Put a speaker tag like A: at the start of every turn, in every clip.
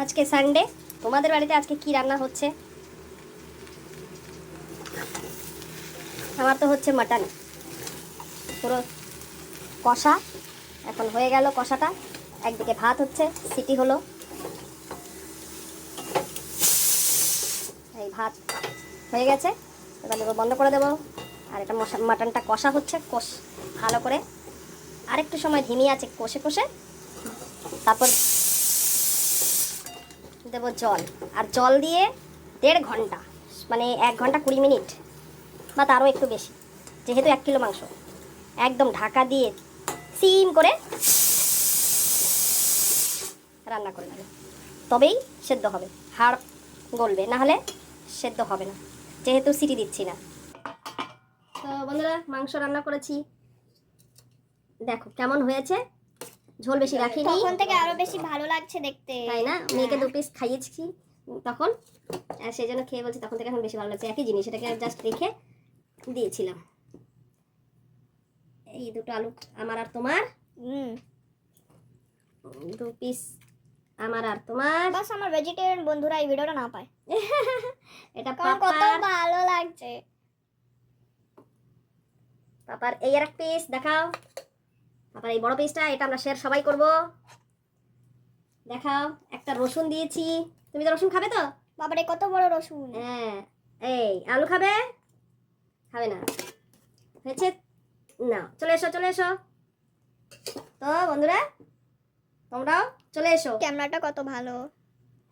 A: আজকে সানডে, তোমাদের বাড়িতে আজকে কি রান্না হচ্ছে? আমার তো হচ্ছে মাটন, পুরো কষা। এখন হয়ে গেল কষাটা, একদিকে ভাত হচ্ছে, সিটি হলো। এই ভাত হয়ে গেছে, এবার দেবো, বন্ধ করে দেবো। আর এটা মাটনটা কষা হচ্ছে, ভালো করে আরেকটু সময় ধিমি আছে কষে কষে, তারপর দেবো জল। আর জল দিয়ে 1.5 ঘন্টা, মানে 1 ঘন্টা 20 মিনিট বা তারও একটু বেশি, যেহেতু 1 কিলো মাংস, একদম ঢাকা দিয়ে সিম করে রান্না করে নেবে, তবেই সেদ্ধ হবে, হাড় গলবে, না হলে সেদ্ধ হবে না, যেহেতু সিটি দিচ্ছি না। তো বন্ধুরা, মাংস রান্না করেছি, দেখো কেমন হয়েছে। ঝোল বেশি রাখিনি,
B: তখন থেকে আরো বেশি ভালো লাগছে দেখতে,
A: তাই না? মেয়েকে 2 পিস খাইয়েছি তখন, আর সেই জন্য খেয়ে বলছি তখন থেকে এখন বেশি ভালো লাগছে। একই জিনিস, এটাকে জাস্ট রেখে দিয়েছিলাম। এই দুটো আলু আমার আর তোমার, 2 পিস আমার আর তোমার।
B: বাস আমার ভেজিটেরিয়ান বন্ধুরা এই ভিডিওটা না পায়।
A: এটা
B: কত
A: পাপার,
B: ভালো লাগছে।
A: পাপার এই আর এক পিস দেখাও, পাপার এই বড় পিসটা, এটা আমরা শেয়ার সবাই করব। দেখাও, একটা রসুন দিয়েছি, তুমি তো রসুন খাবে তো?
B: বাবারে কত বড় রসুন।
A: হ্যাঁ, এই আলু খাবে? খাবে না, হয়েছে না? চলে এসো চলে এসো। তো বন্ধুরা, তোমরাও চলে এসো।
B: ক্যামেরাটা কত ভালো।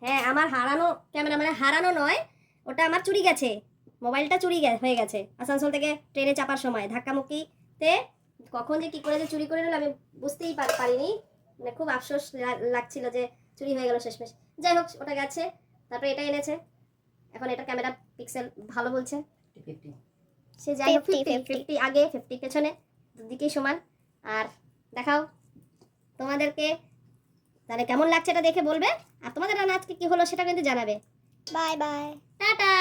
A: হ্যাঁ, আমার হারানো ক্যামেরা, মানে হারানো নয়, ওটা আমার চুরি গেছে, মোবাইলটা চুরি হয়ে গেছে আসানসোল থেকে ট্রেনে চাপার সময় ধাক্কামুক্কিতে। কখন যে কি করে যে চুরি করে নিল আমি বুঝতেই পারিনি, মানে খুব আফসোস লাগছিল যে চুরি হয়ে গেল শেষমেশ। যাই হোক, ওটা গেছে, তারপরে এটা এনেছে। এখন এটা ক্যামেরা পিক্সেল ভালো বলছে, সে যাই হোক, 50 আগে 50 পেছনে, দুদিকেই সমান। আর দেখাও তোমাদেরকে, তাহলে কেমন লাগছে এটা দেখে বলবে, আর তোমাদের রান্না আজকে কি হলো সেটা কিন্তু জানাবে।
B: Bye bye,
A: tata.